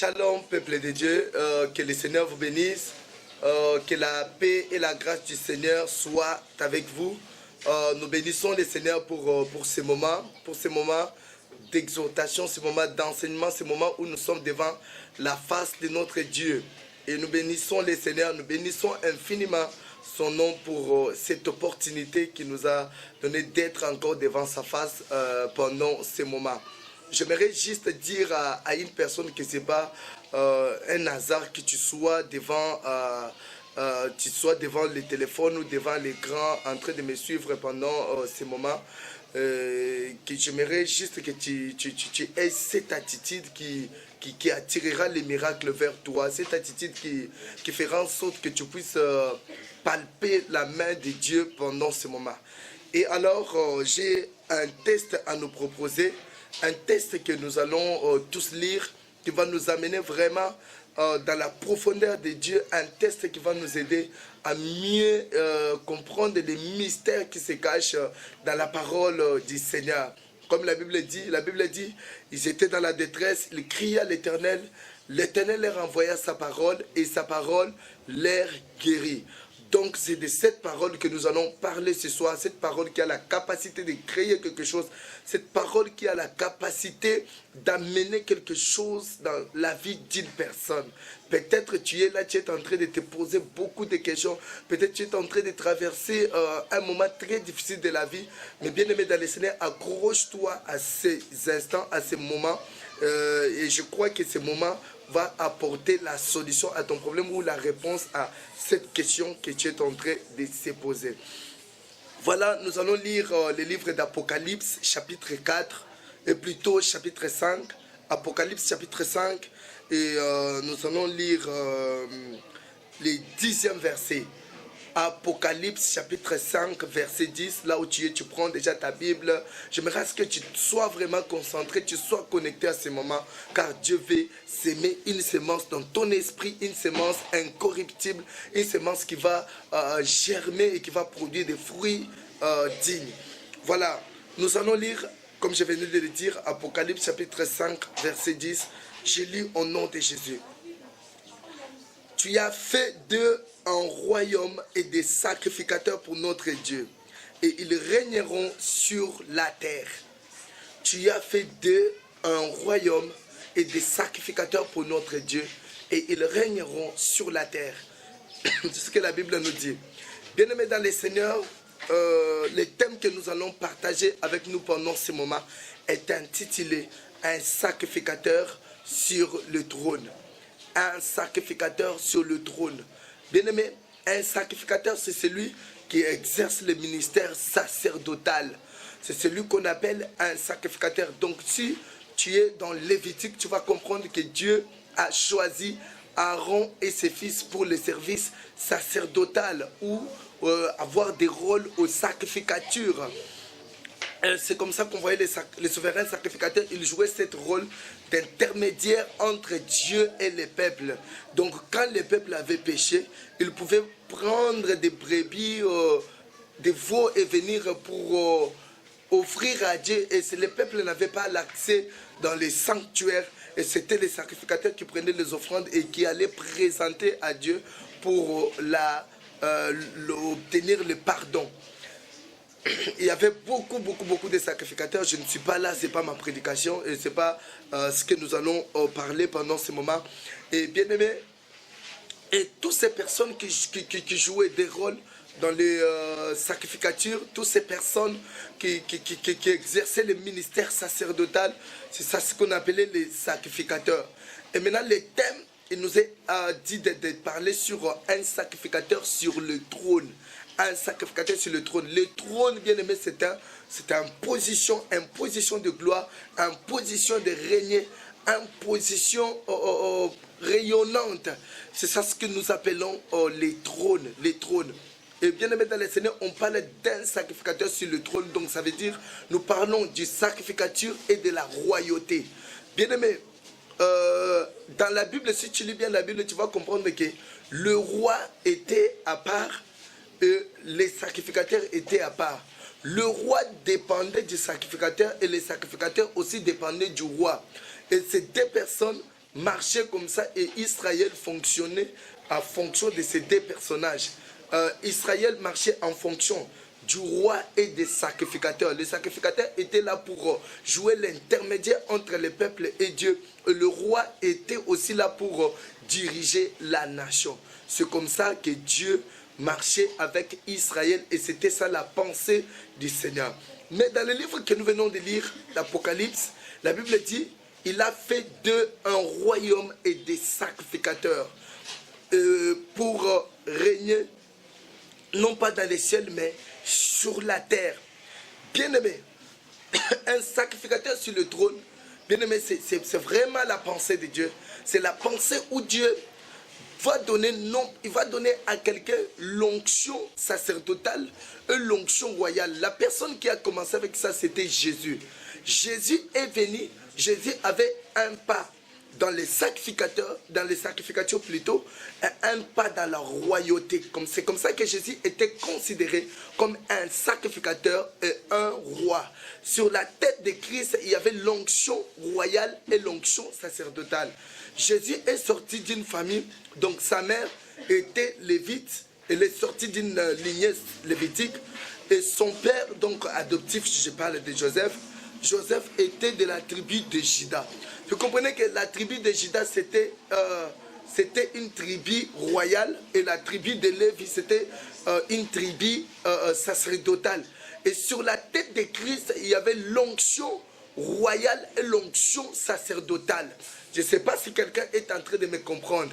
Shalom, peuple de Dieu, que le Seigneur vous bénisse, que la paix et la grâce du Seigneur soient avec vous. Nous bénissons le Seigneur pour ces moments d'exhortation, ces moments d'enseignement, ces moments où nous sommes devant la face de notre Dieu. Et nous bénissons le Seigneur, nous bénissons infiniment son nom pour cette opportunité qu'il nous a donné d'être encore devant sa face pendant ces moments. J'aimerais juste dire à une personne que ce n'est pas un hasard que tu sois devant le téléphone ou devant l'écran en train de me suivre pendant ces moments. Que j'aimerais juste que tu aies cette attitude qui attirera les miracles vers toi, cette attitude qui fera en sorte que tu puisses palper la main de Dieu pendant ce moment. Et alors, j'ai un test à nous proposer, un test que nous allons tous lire, qui va nous amener vraiment dans la profondeur de Dieu, un test qui va nous aider à mieux comprendre les mystères qui se cachent dans la parole du Seigneur. Comme la Bible dit, ils étaient dans la détresse, ils criaient à l'Éternel, l'Éternel leur envoya sa parole et sa parole leur guérit. Donc c'est de cette parole que nous allons parler ce soir, cette parole qui a la capacité de créer quelque chose, cette parole qui a la capacité d'amener quelque chose dans la vie d'une personne. Peut-être tu es là, tu es en train de te poser beaucoup de questions, peut-être tu es en train de traverser un moment très difficile de la vie, mais bien aimé dans le Seigneur, accroche-toi à ces instants, à ces moments, et je crois que ces moments va apporter la solution à ton problème ou la réponse à cette question que tu es en train de se poser. Voilà, nous allons lire le livre d'Apocalypse, chapitre 4, et plutôt chapitre 5. Apocalypse, chapitre 5, et nous allons lire les 10e versets. Apocalypse chapitre 5 verset 10, là où tu es, tu prends déjà ta Bible. J'aimerais que tu sois vraiment concentré, tu sois connecté à ce moment, car Dieu veut s'aimer une semence dans ton esprit, une semence incorruptible, une semence qui va germer et qui va produire des fruits dignes. Voilà, nous allons lire, comme je venais de le dire, Apocalypse chapitre 5 verset 10. Je lis au nom de Jésus. Tu as fait d'eux un royaume et des sacrificateurs pour notre Dieu, et ils régneront sur la terre. Tu as fait d'eux un royaume et des sacrificateurs pour notre Dieu, et ils régneront sur la terre. C'est ce que la Bible nous dit. Bien-aimés dans le Seigneur, le thème que nous allons partager avec nous pendant ce moment est intitulé « Un sacrificateur sur le trône ». Un sacrificateur sur le trône. Bien-aimé, un sacrificateur, c'est celui qui exerce le ministère sacerdotal. C'est celui qu'on appelle un sacrificateur. Donc, si tu es dans Lévitique, tu vas comprendre que Dieu a choisi Aaron et ses fils pour le service sacerdotal ou avoir des rôles aux sacrificatures. C'est comme ça qu'on voyait les souverains sacrificateurs, ils jouaient ce rôle d'intermédiaire entre Dieu et les peuples. Donc quand les peuples avaient péché, ils pouvaient prendre des brebis, des veaux et venir pour offrir à Dieu. Et les peuples n'avaient pas l'accès dans les sanctuaires. Et c'était les sacrificateurs qui prenaient les offrandes et qui allaient présenter à Dieu pour obtenir le pardon. Il y avait beaucoup de sacrificateurs. Je ne suis pas là, ce n'est pas ma prédication et ce n'est pas ce que nous allons parler pendant ce moment. Et bien aimé, et toutes ces personnes qui jouaient des rôles dans les sacrificatures, toutes ces personnes qui exerçaient le ministère sacerdotal, c'est ça ce qu'on appelait les sacrificateurs. Et maintenant, le thème, il nous est dit de parler sur un sacrificateur sur le trône. Un sacrificateur sur le trône. Le trône, bien aimé, c'est une position de gloire, une position de régner, une position rayonnante. C'est ça ce que nous appelons les trônes. Les trônes. Et bien aimé dans le Seigneur, on parle d'un sacrificateur sur le trône. Donc ça veut dire, nous parlons du sacrificature et de la royauté. Bien aimé, dans la Bible, si tu lis bien la Bible, tu vas comprendre que le roi était à part. Les sacrificateurs étaient à part. Le roi dépendait du sacrificateur et les sacrificateurs aussi dépendaient du roi. Et ces deux personnes marchait comme ça et Israël fonctionnait en fonction de ces deux personnages. Israël marchait en fonction du roi et des sacrificateurs. Les sacrificateurs étaient là pour jouer l'intermédiaire entre le peuple et Dieu. Et le roi était aussi là pour diriger la nation. C'est comme ça que Dieu marchait avec Israël et c'était ça la pensée du Seigneur. Mais dans le livre que nous venons de lire, l'Apocalypse, la Bible dit, il a fait d'eux un royaume et des sacrificateurs pour régner, non pas dans les ciels, mais sur la terre. Bien-aimé, un sacrificateur sur le trône, bien-aimé, c'est vraiment la pensée de Dieu. C'est la pensée où Dieu va donner, non, il va donner à quelqu'un l'onction sacerdotale et l'onction royale. La personne qui a commencé avec ça, c'était Jésus. Jésus est venu, Jésus avait un pas dans les sacrificatures plutôt, un pas dans la royauté. C'est comme ça que Jésus était considéré comme un sacrificateur et un roi. Sur la tête de Christ, il y avait l'onction royale et l'onction sacerdotale. Jésus est sorti d'une famille, donc sa mère était lévite, elle est sortie d'une lignée lévitique, et son père, donc adoptif, je parle de Joseph, Joseph était de la tribu de Juda. Vous comprenez que la tribu de Juda, c'était une tribu royale, et la tribu de Lévi, c'était une tribu sacerdotale. Et sur la tête de Christ, il y avait l'onction royale et l'onction sacerdotale. Je ne sais pas si quelqu'un est en train de me comprendre.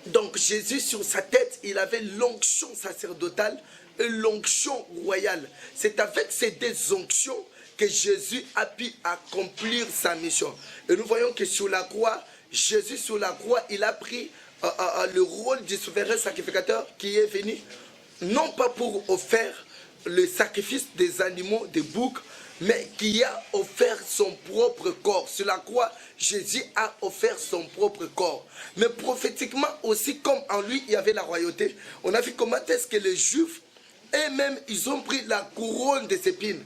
Donc Jésus, sur sa tête, il avait l'onction sacerdotale et l'onction royale. C'est avec ces deux onctions que Jésus a pu accomplir sa mission. Et nous voyons que sur la croix, Jésus sur la croix, il a pris le rôle du souverain sacrificateur qui est venu, non pas pour offrir le sacrifice des animaux, des boucs, mais qui a offert son propre corps. Sur la croix, Jésus a offert son propre corps. Mais prophétiquement aussi, comme en lui, il y avait la royauté, on a vu comment est-ce que les Juifs, eux-mêmes, ils ont pris la couronne des épines.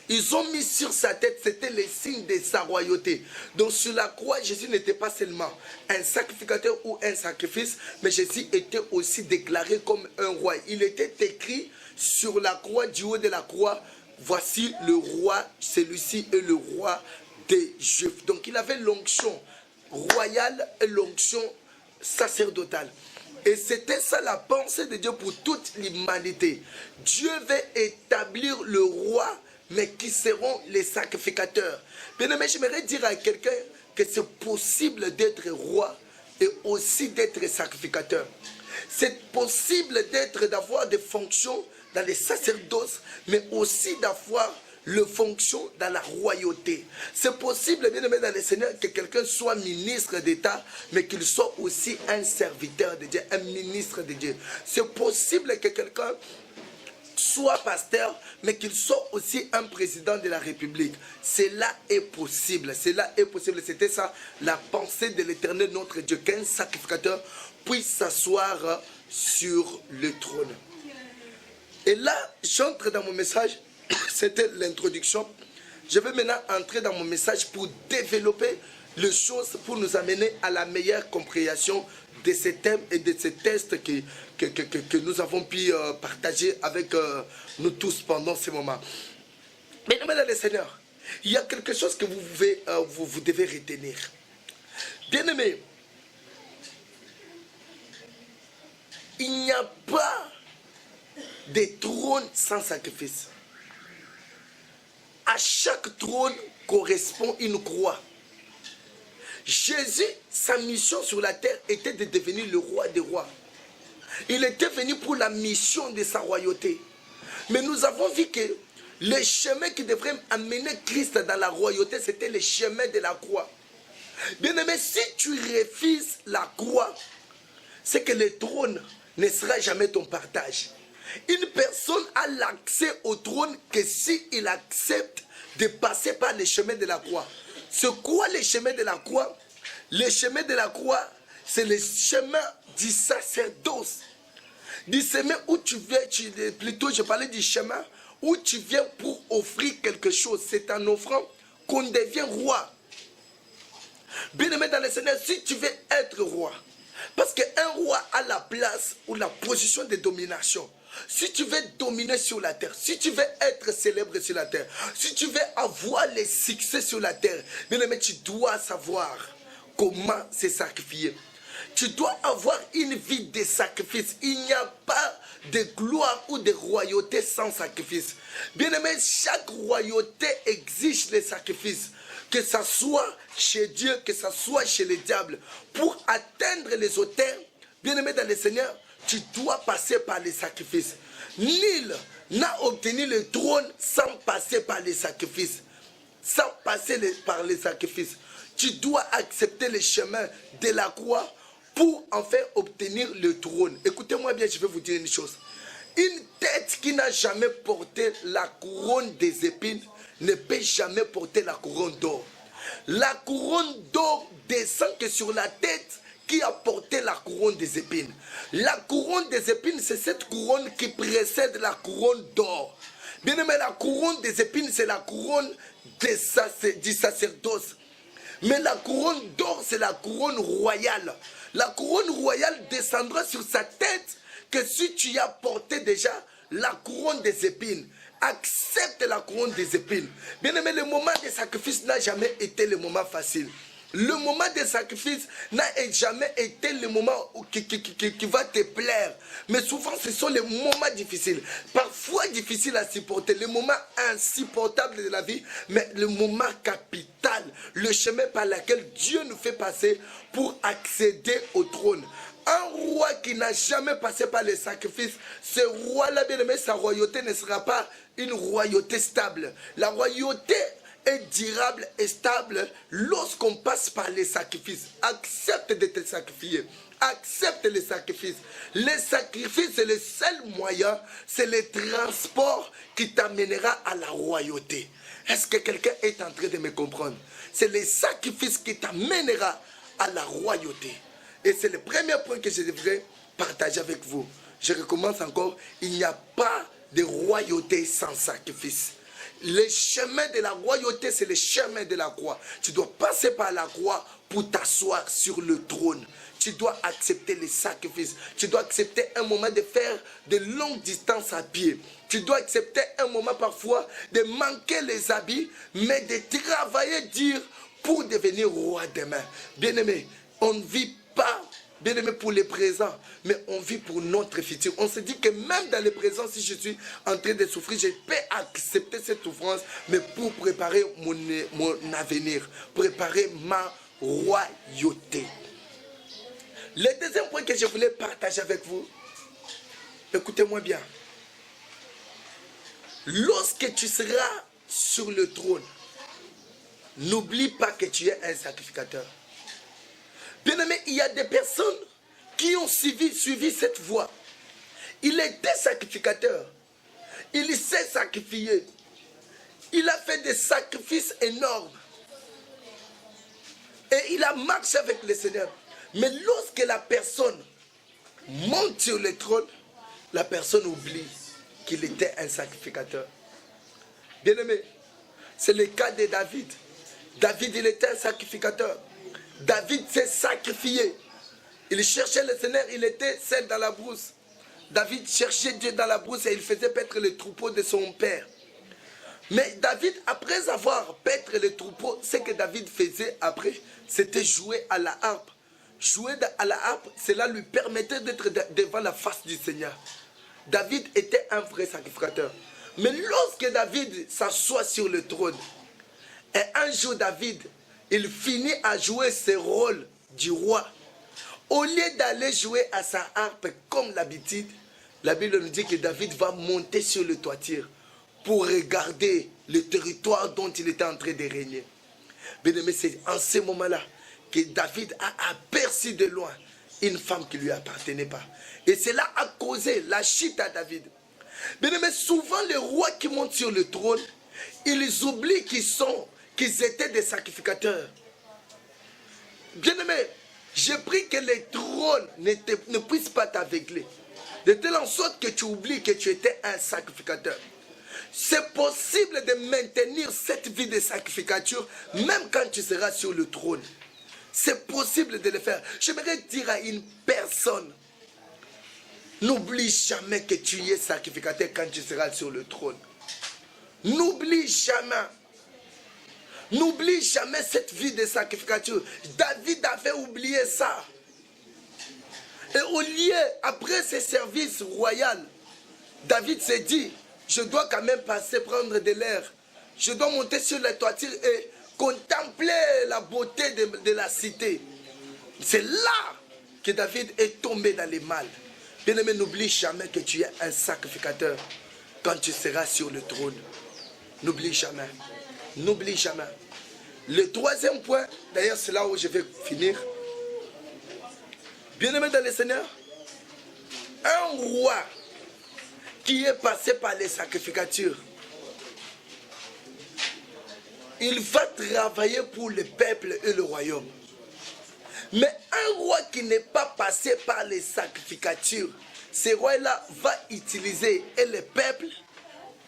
Ils ont mis sur sa tête, c'était le signe de sa royauté. Donc sur la croix, Jésus n'était pas seulement un sacrificateur ou un sacrifice, mais Jésus était aussi déclaré comme un roi. Il était écrit sur la croix, du haut de la croix, voici le roi, celui-ci est le roi des Juifs. Donc il avait l'onction royale et l'onction sacerdotale. Et c'était ça la pensée de Dieu pour toute l'humanité. Dieu veut établir le roi, mais qui seront les sacrificateurs. Bien-aimé, j'aimerais dire à quelqu'un que c'est possible d'être roi et aussi d'être sacrificateur. C'est possible d'avoir des fonctions dans les sacerdoces, mais aussi d'avoir les fonctions dans la royauté. C'est possible, bien aimé dans le Seigneur, que quelqu'un soit ministre d'État, mais qu'il soit aussi un serviteur de Dieu, un ministre de Dieu. C'est possible que quelqu'un soit pasteur, mais qu'il soit aussi un président de la République. Cela est possible. Cela est possible. C'était ça la pensée de l'Éternel, notre Dieu, qu'un sacrificateur puisse s'asseoir sur le trône. Et là, j'entre dans mon message. C'était l'introduction. Je vais maintenant entrer dans mon message pour développer les choses, pour nous amener à la meilleure compréhension de ces thèmes et de ces tests que nous avons pu partager avec nous tous pendant ce moment. Mais dans le Seigneur, il y a quelque chose que vous devez retenir. Bien-aimés, il n'y a pas de trône sans sacrifice. À chaque trône correspond une croix. Jésus, sa mission sur la terre était de devenir le roi des rois. Il était venu pour la mission de sa royauté. Mais nous avons vu que le chemin qui devrait amener Christ dans la royauté, c'était le chemin de la croix. Bien-aimé, si tu refuses la croix, c'est que le trône ne sera jamais ton partage. Une personne a l'accès au trône que s'il accepte de passer par le chemin de la croix. C'est quoi le chemin de la croix? Le chemin de la croix, c'est le chemin du sacerdoce. Du chemin où tu viens, plutôt je parlais du chemin où tu viens pour offrir quelque chose. C'est en offrant qu'on devient roi. Bien-aimé dans le Seigneur, si tu veux être roi, parce qu'un roi a la place ou la position de domination. Si tu veux dominer sur la terre, si tu veux être célèbre sur la terre, si tu veux avoir les succès sur la terre, bien-aimé, tu dois savoir comment se sacrifier. Tu dois avoir une vie de sacrifice. Il n'y a pas de gloire ou de royauté sans sacrifice. Bien-aimé, chaque royauté exige les sacrifices. Que ce soit chez Dieu, que ce soit chez le diable. Pour atteindre les auteurs, bien-aimé dans le Seigneur, tu dois passer par les sacrifices. Nul n'a obtenu le trône sans passer par les sacrifices. Sans passer par les sacrifices. Tu dois accepter le chemin de la croix pour enfin obtenir le trône. Écoutez-moi bien, je vais vous dire une chose. Une tête qui n'a jamais porté la couronne des épines ne peut jamais porter la couronne d'or. La couronne d'or descend que sur la tête qui a porté la couronne des épines. La couronne des épines, c'est cette couronne qui précède la couronne d'or. Bien aimé, la couronne des épines, c'est la couronne du sacerdoce. Mais la couronne d'or, c'est la couronne royale. La couronne royale descendra sur sa tête que si tu as porté déjà la couronne des épines. Accepte la couronne des épines. Bien aimé, le moment des sacrifices n'a jamais été le moment facile. Le moment des sacrifices n'a jamais été le moment qui va te plaire. Mais souvent, ce sont les moments difficiles. Parfois difficiles à supporter. Les moments insupportables de la vie, mais le moment capital. Le chemin par lequel Dieu nous fait passer pour accéder au trône. Un roi qui n'a jamais passé par les sacrifices, ce roi-là, bien aimé, sa royauté ne sera pas une royauté stable. La royauté est durable et stable lorsqu'on passe par les sacrifices. Accepte de te sacrifier. Accepte les sacrifices. Les sacrifices, c'est le seul moyen, c'est le transport qui t'amènera à la royauté. Est-ce que quelqu'un est en train de me comprendre? C'est les sacrifices qui t'amènera à la royauté. Et c'est le premier point que je devrais partager avec vous. Je recommence encore, il n'y a pas de royauté sans sacrifice. Le chemin de la royauté, c'est le chemin de la croix. Tu dois passer par la croix pour t'asseoir sur le trône. Tu dois accepter les sacrifices. Tu dois accepter un moment de faire de longues distances à pied. Tu dois accepter un moment parfois de manquer les habits, mais de travailler dur pour devenir roi demain. Bien-aimé, on ne vit pas, bien aimé, pour le présent, mais on vit pour notre futur. On se dit que même dans le présent, si je suis en train de souffrir, je peux accepter cette souffrance, mais pour préparer mon avenir, préparer ma royauté. Le deuxième point que je voulais partager avec vous, écoutez-moi bien. Lorsque tu seras sur le trône, n'oublie pas que tu es un sacrificateur. Bien aimé, il y a des personnes qui ont suivi cette voie. Il était sacrificateur. Il s'est sacrifié. Il a fait des sacrifices énormes. Et il a marché avec le Seigneur. Mais lorsque la personne monte sur le trône, la personne oublie qu'il était un sacrificateur. Bien aimé, c'est le cas de David. David, il était un sacrificateur. David s'est sacrifié. Il cherchait le Seigneur, il était seul dans la brousse. David cherchait Dieu dans la brousse et il faisait paître le troupeau de son père. Mais David, après avoir paître le troupeau, ce que David faisait après, c'était jouer à la harpe. Jouer à la harpe, cela lui permettait d'être devant la face du Seigneur. David était un vrai sacrificateur. Mais lorsque David s'assoit sur le trône, et un jour David, il finit à jouer ce rôle du roi. Au lieu d'aller jouer à sa harpe comme l'habitude, la Bible nous dit que David va monter sur le toiture pour regarder le territoire dont il était en train de régner. Bien-aimé, c'est en ce moment-là que David a aperçu de loin une femme qui ne lui appartenait pas. Et cela a causé la chute à David. Bien-aimé, souvent les rois qui montent sur le trône, ils oublient qu'ils étaient des sacrificateurs. Bien-aimé, j'ai pris que les trônes ne puissent pas t'aveugler. De telle en sorte que tu oublies que tu étais un sacrificateur. C'est possible de maintenir cette vie de sacrificature même quand tu seras sur le trône. C'est possible de le faire. J'aimerais dire à une personne, n'oublie jamais que tu es sacrificateur quand tu seras sur le trône. N'oublie jamais. N'oublie jamais cette vie de sacrificature. David avait oublié ça. Et au lieu, après ses services royaux, David s'est dit, je dois quand même passer prendre de l'air. Je dois monter sur la toiture et contempler la beauté de la cité. C'est là que David est tombé dans les mal. Bien-aimé, n'oublie jamais que tu es un sacrificateur quand tu seras sur le trône. N'oublie jamais. N'oublie jamais. Le troisième point, d'ailleurs c'est là où je vais finir. Bien-aimé dans le Seigneur, un roi qui est passé par les sacrificatures, il va travailler pour le peuple et le royaume. Mais un roi qui n'est pas passé par les sacrificatures, ce roi-là va utiliser et le peuple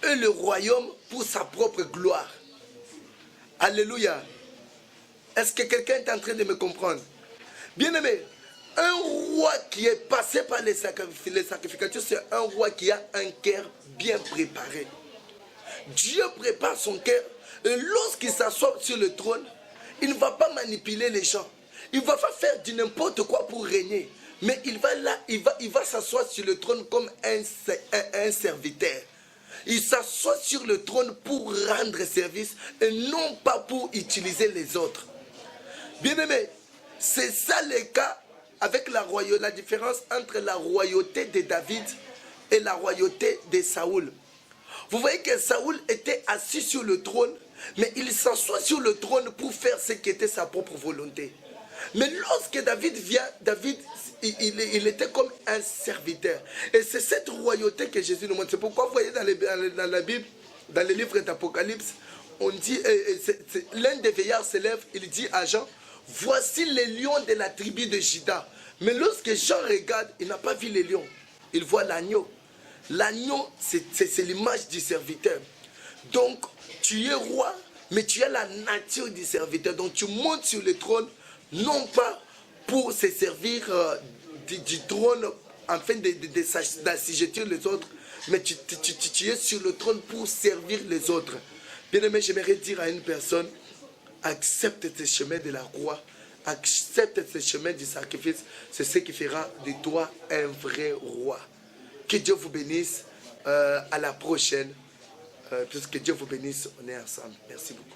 et le royaume pour sa propre gloire. Alléluia. Est-ce que quelqu'un est en train de me comprendre? Bien-aimé, un roi qui est passé par les sacrificatures, c'est un roi qui a un cœur bien préparé. Dieu prépare son cœur et lorsqu'il s'assoit sur le trône, il ne va pas manipuler les gens. Il ne va pas faire du n'importe quoi pour régner. Mais il va s'asseoir sur le trône comme un serviteur. Il s'assoit sur le trône pour rendre service et non pas pour utiliser les autres. Bien-aimé, c'est ça le cas avec la royauté, la différence entre la royauté de David et la royauté de Saoul. Vous voyez que Saoul était assis sur le trône, mais il s'assoit sur le trône pour faire ce qui était sa propre volonté. Mais lorsque David vient, il était comme un serviteur. Et c'est cette royauté que Jésus nous montre. C'est pourquoi vous voyez dans la Bible, dans les livres d'Apocalypse, on dit, l'un des veillards se lève, il dit à Jean, voici les lions de la tribu de Juda. Mais lorsque Jean regarde, il n'a pas vu les lions. Il voit l'agneau. L'agneau, c'est l'image du serviteur. Donc, tu es roi, mais tu as la nature du serviteur. Donc, tu montes sur le trône, non pas pour se servir du trône afin d'assujettir les autres, mais tu es sur le trône pour servir les autres. Bien aimé, j'aimerais dire à une personne, accepte ce chemin de la croix, accepte ce chemin du sacrifice, c'est ce qui fera de toi un vrai roi. Que Dieu vous bénisse, à la prochaine, puisque Dieu vous bénisse, on est ensemble. Merci beaucoup.